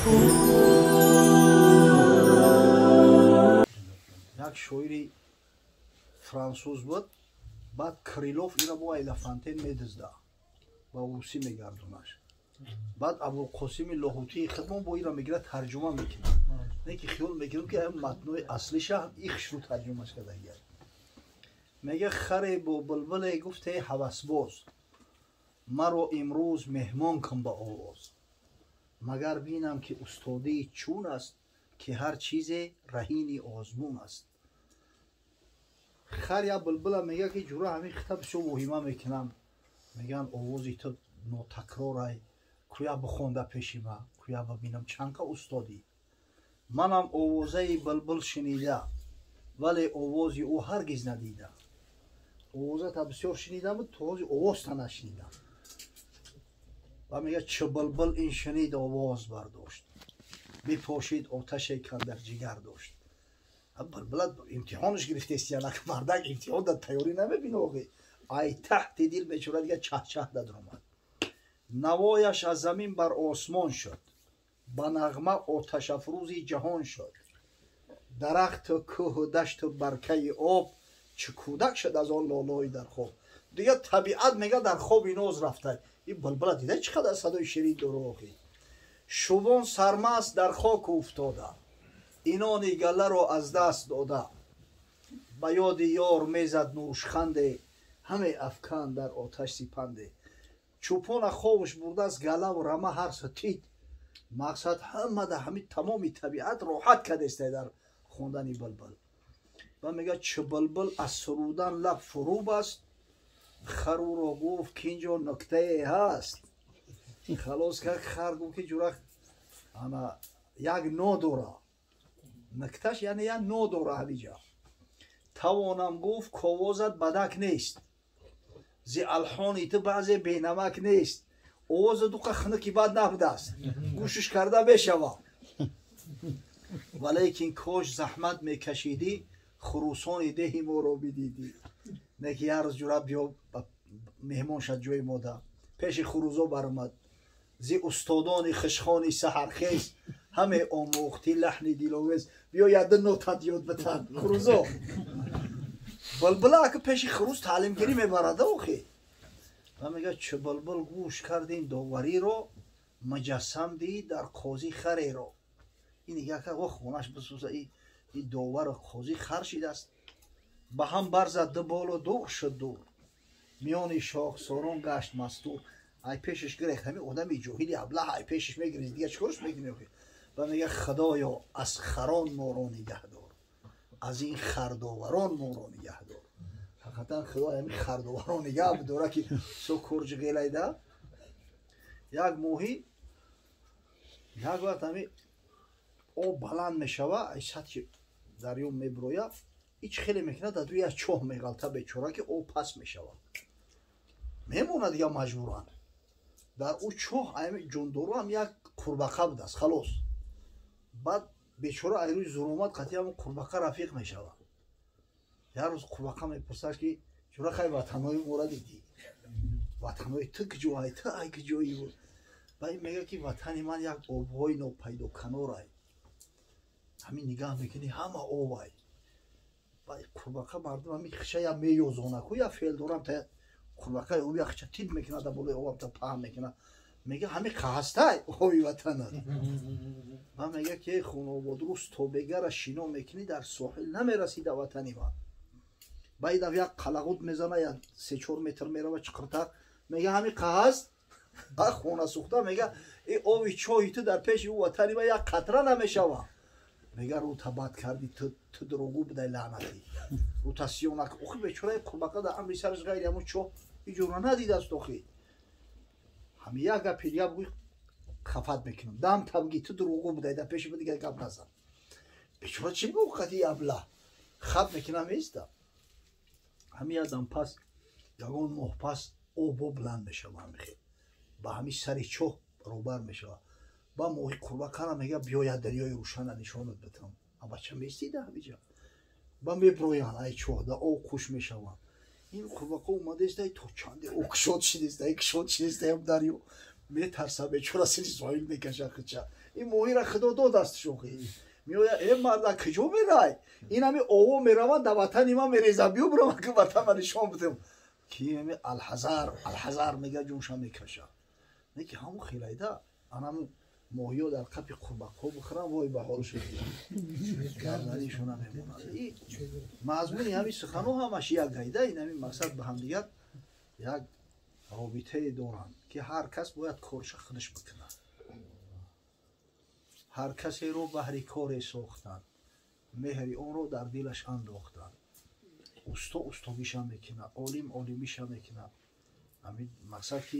یک شاعری فرانسوز بود. بعد کریلوف اینا با الفانتین میدزده با روسی میگردونش. بعد ابوالقاسم لاهوتی خدمون با اینا میگیره ترجمه میکنه. نه که خیال میکنم که متن اصلیش هم ایخش رو ترجمهش کرده. میگه خر با بلبل گفته هوسباز مرا امروز مهمان کن با آواز، مگر بینم که استادی چون است که هر چیز رهین آزمون است. خر یا بلبل میگه که جورا همین خطب شو مهمه میکنم، میگن آوازی تو ناتکراره، کویا بخونده پیش ما، کویا ببینم چند که استادی. منم آوازه بلبل شنیده ولی آوازی او هرگز ندیده. آوازه تا بسیار شنیدم بود تو آواز تا نشنیدم. و میگه چه بلبل این شنید آواز برداشت، میپاشید آتش کندر جگر داشت. بلبل امتحانش گرفته است یا نه مردک امتحان در تیاری نمیبینه آقی. ای تحت دل بیچاره دیگه چه چه در آمد. نوایش از زمین بر آسمان شد، با نغمه آتش افروزی جهان شد. درخت و کوه و دشت و برکه آب، چه کودک شد از آن لالای در خواب. دیگه طبیعت میگه در خواب ایناز رفته. این بلبل دیده چقدر صدای شیرین داره آقی. شوان سرمست در خاک افتاده، اینان گله را از دست داده. به یاد یار میزد نوشخنده، همه افکن در آتش سپنده. چوپان خوابش برده از گله و رمه هر ستید. مقصد همه ده همین تمامی طبیعت راحت کرده است در خوندن بلبل. و میگه چه بلبل از سرودن لب فرو بست، خرو را گفت که اینجا نکته هست. خلاص که خر گفت که جورا انا یک نو دوره، نکتش یعنی یک نو دوره همینجا. توانم گفت که آوازت بدک نیست، زی الحانی تو بعضی بینمک نیست. آواز دو که خنکی بد نبوده است، گوشش کرده بشوه. ولیکن کاش زحمت میکشیدی، خروسان دهی ما رو بدیدی. نه که هر روز جورا بیا مهمان شد جوی ماده. پیش خروزا برآمد زی استادان خشخانی سحرخیز، همه آموختی لحن دیلآویز. بیا یاد نوتت یاد بتن خروزا. بلبلا که پیش خروز تعلیم گیری میبرده آخی. و میگه چه بلبل گوش کردیم داوری رو، مجسم دید در قاضی خری رو. این دیگه که خونش بسوزه این داور قاضی خر شده است. به هم برزد دو بال و دور شد دور، میان شاخساران گشت مستور. ای پیشش گرفت همین آدمی جاهلی ابله، ای پیشش میگیرید دیگه چیکارش میکنه. و میگه خدایا از خران ما رو نگه دار، از این خرداوران ما رو نگه دار. حقیقتا خدا همین خرداوران نگه بداره که سو کرج غیلیده. یک موهی یک وقت همین آب بلند میشوه، ای سطح دریا میبرویه، هیچ خیلی میکنه در دوی از چاه میغلطه بیچاره که آب پس میشوه. میمونه دیگه مجبورن در او چاه. جندورو هم یک قورباغه بود است خلاص. بعد بیچاره ایروی ظلمات قطعی هم قورباغه رفیق میشوه. یک روز قورباغه میپرسه که چرا خیلی وطنهای ما را دیدی؟ وطنهای تو کجایی؟ تو ای کجایی بود؟ بعد میگه که وطن من یک آبهای ناپیدا کناره، همین نگاه میکنی همه آبای. بعد قورباغه مردم همین خشه یا میوزونه که یا فیل دارم تا قورباغه او یا خشه تید میکنه در بالای آب تا پهم میکنه. میگه همین خسته آبی وطنه. و میگه که خانواده روز تا بگر شینا میکنی در ساحل نمیرسیده وطنی ما. باید یک قلقود میزنه یا 3-4 متر میره و چقرتر. میگه همین قهست خونه سوخته. میگه ای آبی چای تو در پیش او وطنی ما یک قطره نمیشوه. میگه رو تبد کردی تو دروغو بدای لعنتی رو تسیونک. اوخی بیچاره قورباغه در امری سرش غیر همون چو اینجورا ندیده است. اوخی همین یک گپ دیگه بگوی خفت میکنم دم تبگی تو دروغو بدای در پیش دیگه گپ نزن. بیچاره چی بگو قطعی ابله خط میکنم ایسته. همین دم پس یگان ماه پس آب بلند میشوه همین با همین سری چو روبر میشوه. با موهی قورباغه را میگه بیاید دریای روشن نشانت بدم. بچه میستیده همینجا با میبرویان ای چوه دا او خوش میشوند. این قورباغه اومده است تو چنده او کشاد شده است ای کشاد شده است هم دریا. метарса бечора сини соил мекаша хича ин моҳира худо додаст шухи миоя э марда киҷо мерай ин ҳами ово меравад да ватани ман мереза биё бурам ки ватанма нишон будем ки ҳами алҳазар мега ҷунша мекаша неки ҳаму хелайда анам моҳиё дар қапи қурбақҳо бихӯрам вой ба ҳолшо гарданишона мемонад мазмуни ҳами суханҳо ҳамаш як гайда ин ҳами мақсад ба ҳамдигар як робитае доранд ки ҳар кас бояд корша худаш бикунад ҳар касеро баҳри коре сохтанд меҳри онро дар дилаш андохтанд усто устогиша мекунад олим олимиша мекунад ҳамин мақсад ки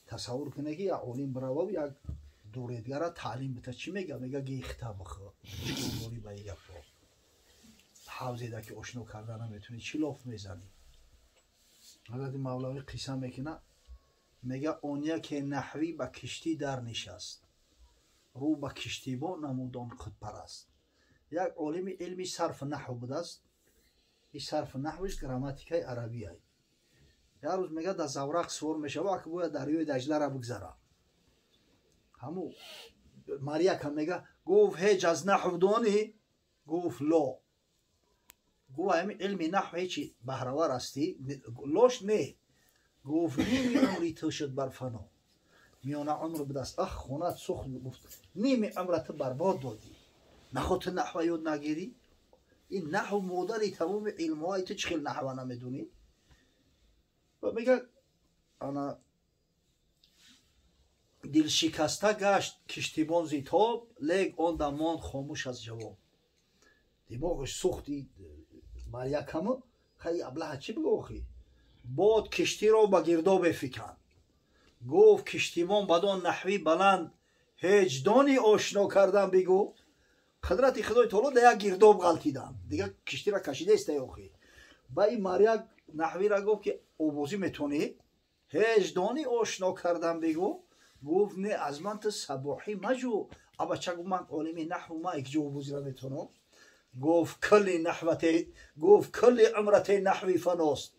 тасаввур кунед ки як олим биравав як дуредгара таълим бита чӣ мега мега гехта бихӯ чӣ ба гапо ҳавзеда ки ошно карда наметуни чӣ лоф мезанӣ ҳазрати мавлавӣ қисса мекунад мега он яке наҳвӣ ба киштӣ дарнишаст рӯ ба киштибон намудон худпараст як олими илми сарфу наҳв будааст ин сарфу наҳвиш грамматикаи арабияй як рӯз мега дар заврақ свор мешава ки бояд дарёи даҷлара бигзара ҳаму маряка мега гуфт ҳеҷ аз наҳв донӣ гуфт ло гуфт ҳами илми наҳв ҳечи баҳравар астӣ лош не гуфт ними умри ту шуд бар фано миёна умр будааст ах хонат сухт гуфт ними умра ту барбод додӣ наход ту наҳва ёд нагирӣ ин наҳв модари тамоми илмҳои ту чӣ хел наҳва намедонӣ мега ана дилшикаста гашт киштибон зитоб лек он дам монд хомӯш аз ҷавоб димоғаш сухти марякаму хай аблаҳа чӣ бигохӣ бод киштиро ба гирдобе фиканд гуфт киштибон бадон наҳви баланд ҳеҷ донӣ ошно кардан бигӯ қудрати худои таоло да як гирдоб ғалтиданд дигар киштира кашидаеста охӣ ба ин маряк наҳвира гуфт ки овозӣ метонӣ ҳеҷ донӣ ошно кардан бигӯ гуфт не аз ман ту сабоҳӣ маҷӯ абача гуфт ман олими наҳву ма якҷо овозӣ наметонам гуфт кулли умрате наҳви фаност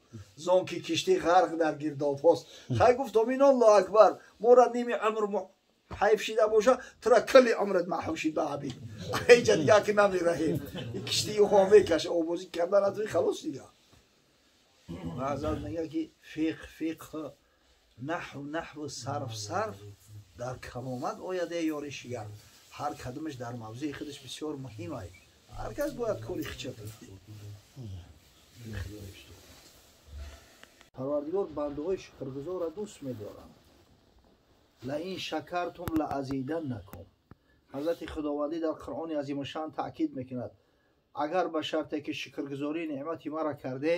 зон ки киштӣ ғарқ дар гирдобҳост хай гуфт амин аллоҳу акбар мора ними умр ҳайф шида боша тура кулли умрат маҳв шид ба абид ҳеҷа дига ки намераҳем киштии ҳо мекаша овозӣ карда натуни халос дига баъзан мега ки фиқҳ наҳву сарф дар каломат ояде ёри шигар ҳар кадомаш дар мавзеи худаш бисёр муҳимай ҳар кас бояд кори хича парвардигор бандаҳои шукргузорро дӯст медоранд лаин шакартум лаазиданнакум ҳазрати худовандӣ дар қуръони азимушан таъкид мекунад агар ба шарте ки шукргузории неъмати мара карде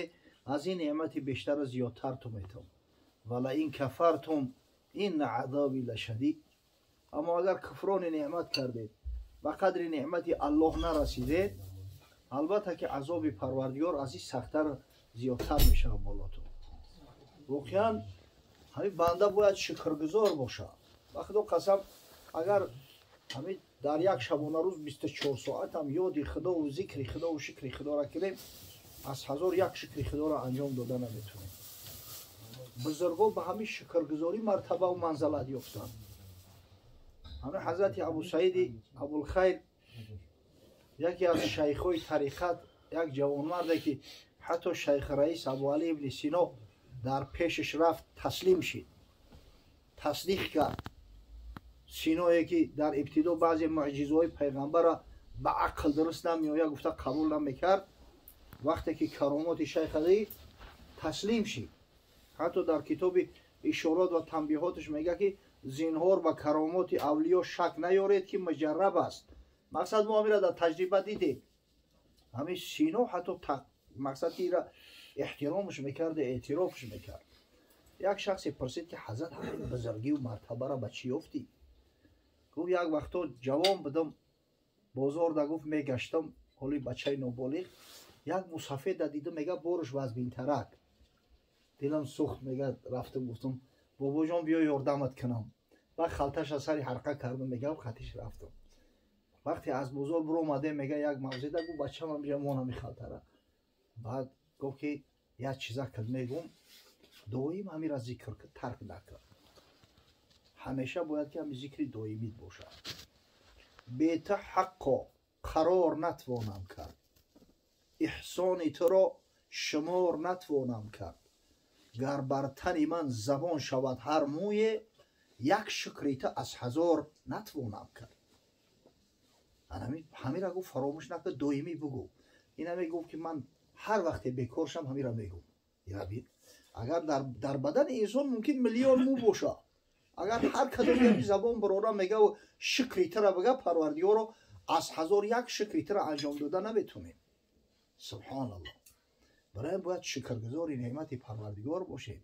аз ин неъмати бештару зиёдтар ту метавон валаин кафартум инна азоби лашадид аммо агар куфрони неъмат кардед ба қадри неъмати аллоҳ нарасидед албатта ки азоби парвардигор аз ин сахттару зиёдтар мешавад болотон воқеан ҳамин банда бояд шукргузор бошад ба худо қасам агар ҳамин дар як шабонарӯз 24 соатам ёди худову зикри худову шукри худоро кунем аз ҳазор як шукри худоро анҷом дода наметавонем бузургон ба ҳамин шукргузорӣ мартабаву манзалат ёфтанд ҳамин ҳазрати абу саиди абулхайр яке аз шайхҳои тариқат як ҷавонмарде ки ҳатто шайхи раис абу али ибни сино дар пешаш рафт таслим шид тасдиқ кард синое ки дар ибтидо баъзе муъҷизаҳои пайғамбарро ба ақл дуруст намеояд гуфта қабул намекард вақте ки каромоти шайха дид таслим шид ҳатто дар китоби ишорот ва танбиҳоташ мега ки зинҳор ба каромоти авлиё шак наёред ки муҷарраб аст мақсад мо ҳамира дар таҷриба дидем ҳамин сино ҳатто мақсад ки ира эҳтиромш мекард эътирофш мекард як шахсе пурсид ки ҳазрат ҳамин бузургиву мартабаро ба чӣ ёфтӣ гуфт як вақто ҷавон будам бозорда гуфт мегаштам ҳоли бачаи ноболиғ як мусафеда дидам мега борш вазбинтарак дилам сӯхт мега рафтам гуфтам бобоҷон биё ёрдамат кунам ба халташа сари ҳарқа кардам мега хатиш рафтам вақте аз бозор биромадем мега як мавзеда гуфт бачамам биҷа монами халтара баъд гуфт ки як чиза кад мегум доим ҳамира зикр тарк накард ҳамеша бояд ки ҳами зикри доимид бошад. бе ту ҳаққо қарор натвонам кард, иҳсони туро шумор натвонам кард. гар бар тани ман забон шавад ҳар мӯе, як шукри ту аз ҳазор натвонам кард. ҳамира гуфт фаромӯш накун, доимӣ бигӯ. ина мегуфт ки ман ҳар вақте бекор шам ҳамира мегӯм. агар дар бадани инсон мумкин миллион мӯ боша, агар ҳар кадоми забон барора мега шукри тура бига парвардигаро, аз ҳазор як шукри тура анҷом дода наметунем. субҳаналлоҳ. барои бояд шукргузори неъмати парвардигор бошем,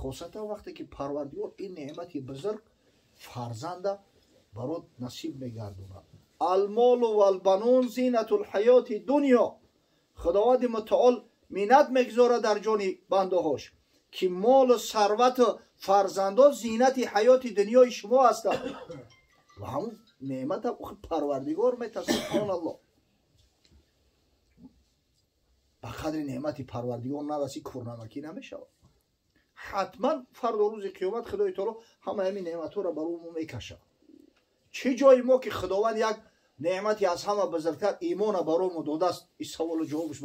хосатан вақте ки парвардигор ин неъмати бузург фарзанда барот насиб мегардонад. алмолу валбанун зинатул ҳаёти дунё. худованди мутаол миннат мегузорад дар ҷони бандаҳош ки молу сарвату фарзандон зинати ҳаёти дунёи шумо ҳастанд. ва ҳамун неъматам парвардигор метавонад. субҳаналлоҳ. ба қадри неъмати парвардигор нараси курнамакӣ намешавад. ҳатман фарду рӯзи қиёмат худои таоло ҳама ҳамин неъматҳоро барои мо мекашад. чӣ ҷои мо ки худованд як неъмати аз ҳама бузургтар имона барои мо додааст, ин саволу ҷавобаш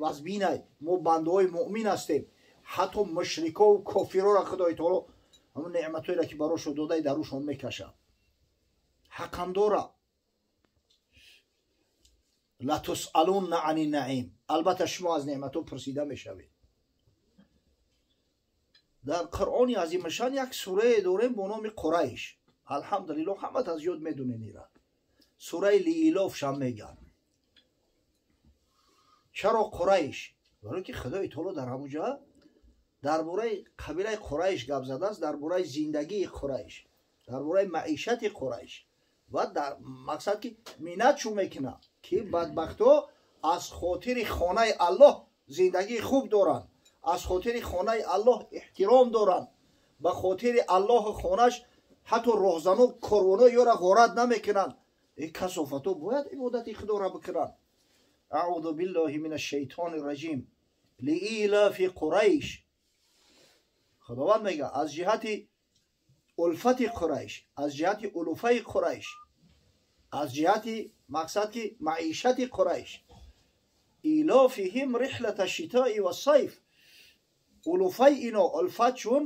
вазбинай. мо бандаҳои муъмин ҳастем. ҳатто мушрикову кофироро худои таоло ҳамун неъматҳоеро ки барошон додаи дар рӯшон мекашад. ҳақам дора. латусъалунна ани наим. албатта шумо аз неъматҳо пурсида мешавед. дар қуръони азимашан як сурае дорем бо номи қурайш. алҳамдулиллоҳ ҳамат аз ёд медунен ира. сураи лиилофшам меган. чаро қурайш? барои ки худои таоло дар ҳамуҷа дар бораи қабилаи қурайш гап задааст, дар бораи зиндагии қурайш, дар бораи маишати қурайш. ва дар мақсад ки миннат чӯ мекунад ки бадбахтҳо аз хотири хонаи аллоҳ зиндагии хуб доранд, аз хотири хонаи аллоҳ эҳтиром доранд, ба хотири аллоҳу хонаш ҳатто роҳзану корвоно ёра ғорат намекунанд. ин касофатҳо бояд ибодати худоро бикунанд. аъуду биллоҳи мин ашшайтони раҷим лиилафи қурайш. худованд мега аз ҷиҳати улфати қурайш, аз ҷиҳати улуфаи қурайш, аз ҷиҳати мақсад ки маишати қурайш, илофиҳим риҳлата шитои ва сайф. улуфаи ино улфат чун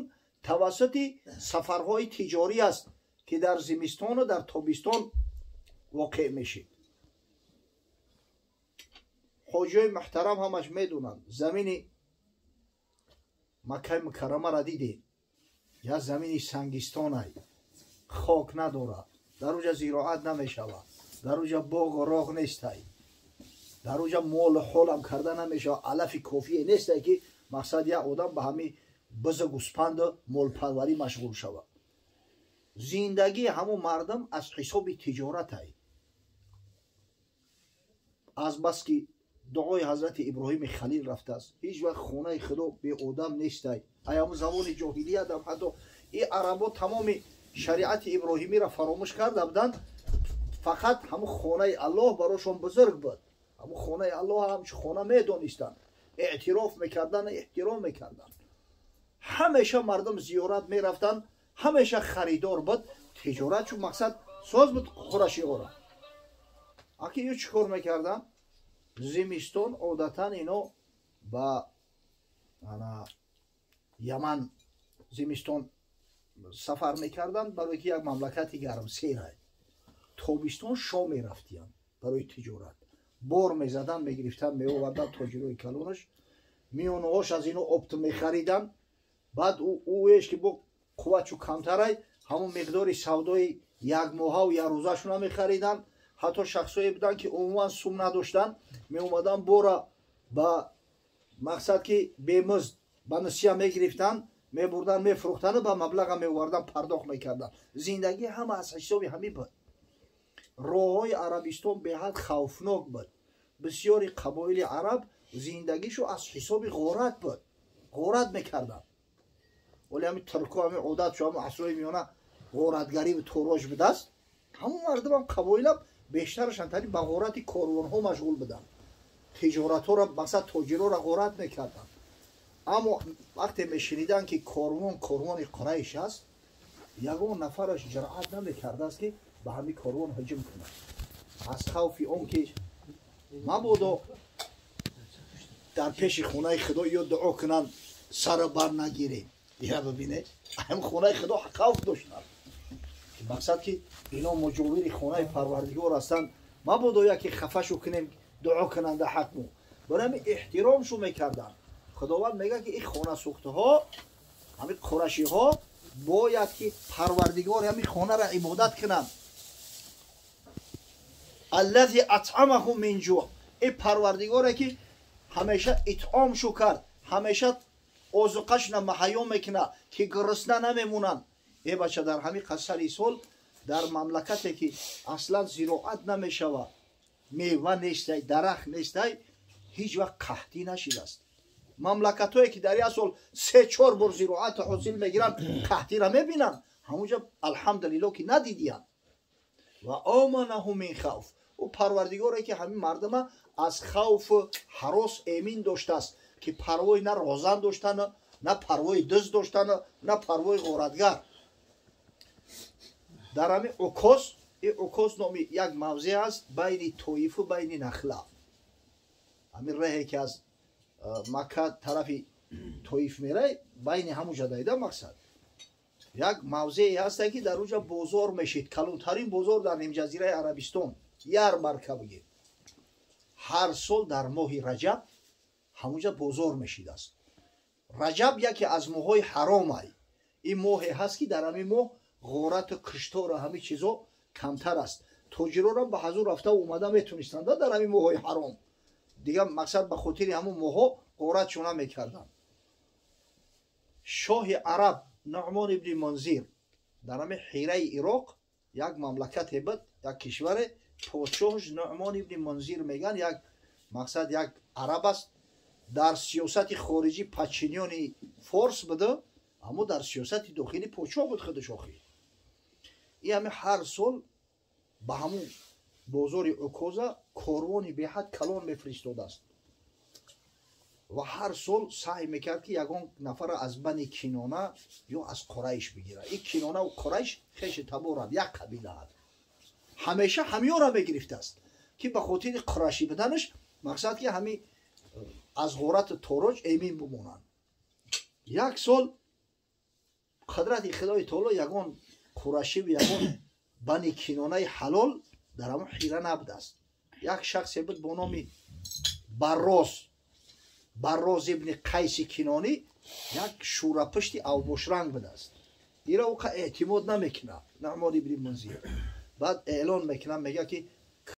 тавассути сафарҳои тиҷорӣ аст ки дар зимистону дар тобистон воқеъ мешид. ҳоҷиҳои муҳтарам ҳамаш медонанд, замини Маккаи Мукаррамаро дидед, я замини сангистонай, хок надорад, дар уҷа зироат намешавад, дар уҷа боғу роғ нестай, дар уҷа молу ҳолам карда намешавад, алафи кофие нестай ки мақсад як одам ба ҳами бизу гӯспанду молпарварӣ машғул шавад. зиндагии ҳамон мардам аз ҳисоби тиҷоратай. аз бас ки дуои ҳазрати иброҳими халил рафтааст, ҳеҷ вақт хонаи худо беодам нестай. аяму замони ҷоҳилиятам ҳатто ин арабо тамоми шариати иброҳимиро фаромӯш карда буданд. фақат ҳамун хонаи аллоҳ барошон бузург буд. ҳамун хонаи аллоҳ ҳамчун хона медонистанд, эътироф мекардан, эҳтиром мекардан. ҳамеша мардум зиёрат мерафтанд, ҳамеша харидор буд. тиҷорат чун мақсад соз буд қурашиҳоро. аки ё чӣ кор мекардан? зимистон одатан ино ба яман зимистон сафар мекарданд барои ки як мамлакати гармсерай. тобистон шом мерафтиянд барои тиҷорат. бор мезадан, мегирифтан, меовардан тоҷирои калонаш, миёнаҳош аз ино опт мехариданд. баъд ӯеш ки бо қувватчу камтарай, ҳамун миқдори савдои якмоҳаву якрӯзашона мехариданд. ҳатто шахсое буданд ки умуман сум надоштанд, меомаданд бора ба мақсад ки бемузд ба нисия мегирифтанд, мебурданд, мефурӯхтанду ба маблаға меовардан, пардохт мекарданд. зиндагӣ ҳама аз ҳисоби ҳамин буд. роҳҳои арабистон беҳад хавфнок буд. бисёри қабоили араб зиндагишу аз ҳисоби ғорат буд. ғорат мекарданд. вале ҳамин турко ҳамин одатшу ҳамин асрои миёна ғоратгариву туроҷ будааст. ҳамун мардумам қабоилам бештарашан тари ба ғорати корвонҳо машғул буданд. тиҷоратҳоро мақсад тоҷироро ғорат мекарданд. аммо вақте мешиниданд ки корвони қурайш аст, ягон нафараш ҷуръат намекардааст ки ба ҳамин корвон ҳуҷум кунад аз хавфи он ки мабодо дар пеши хунаи худо ё дуо кунанд сара бар нагирем ина бибинед ҳам хунаи худо хавф доштанд мақсад ки ино муҷовири хунаи парвардигор ҳастанд мабодо яке хафашу кунем дуо кунанда ҳақму барами эҳтиромшу мекарданд худованд мегӯяд ки ин хонасӯхтаҳо ҳамин қурашиҳо бояд ки парвардигор ҳамин хонара ибодат кунанд аллази атъамаҳум мин ҷӯъ ин парвардигоре ки ҳамеша итъомшу кард ҳамеша озуқашна маҳайё мекунад ки гурусна намемонанд е бача дар ҳамин қасари сол дар мамлакате ки аслан зироат намешавад мева нестай дарахт нестай ҳеҷ вақт қаҳтӣ нашидааст мамлакатое ки дар як сол 3-4 бор зироати ҳосил мегиранд қаҳтира мебинанд ҳамунҷа алҳамдулилло ки надидиянд ва оманаҳум мин хавф ӯ парвардигоре ки ҳамин мардума аз хавфу ҳарос эмин доштааст ки парвои на розан доштану на парвои дӯст доштану на парвои ғоратгар дар ҳамин укос ин укос номи як мавзеъ аст байни тоифу байни нахла ҳамин раҳе ки аз макка тарафи тоиф мерай байни ҳамунҷа дайда мақсад як мавзеъе ҳасте ки дар онҷа бозор мешид калонтарин бозор дар нимҷазираи арабистон ярмарка бигир ҳар сол дар моҳи раҷаб ҳамунҷа бозор мешидааст раҷаб яке аз моҳҳои ҳаромай ин моҳе ҳаст ки дар ҳамин моҳ ғорату куштору ҳамин чизо камтар аст тоҷирорам ба ҳазур рафта омада метонистанда дар ҳамин моҳҳои ҳаром дигар мақсад ба хотири ҳамун моҳҳо ғоратшо намекарданд шоҳи араб нуъмон ибни мунзир дар ҳамин ҳираи ироқ як мамлакате буд як кишваре подшоҳш нуъмон ибни мунзир мегӯянд як мақсад як араб аст дар сиёсати хориҷӣ подчинёни форс буду аммо дар сиёсати дохилӣ подшоҳ буд худаш охир ин ҳамин ҳар сол ба ҳамун бозори укоза корвони беҳад калон мефиристодааст ва ҳар сол саъй мекард ки ягон нафара аз бани кинона ё аз қурайш бигирад ин кинонаву қурайш хеши таборанд як қабилаанд ҳамеша ҳамёнро мегирифтааст ки ба хотири қурайшӣ буданаш мақсад ки ҳамин аз ғорату тороҷ эмин бимонанд як сол қудрати худои таоло ягон қурайшиву ягон бани кинонаи ҳалол дар ҳамон ҳира набудааст як шахсе буд бо номи барроз ибни қайси кинонӣ як шӯрапушти авбошранг будааст ира уқа эътимод намекунад нуъмон ибни мунзир баъд эълон мекунад мегӯяд ки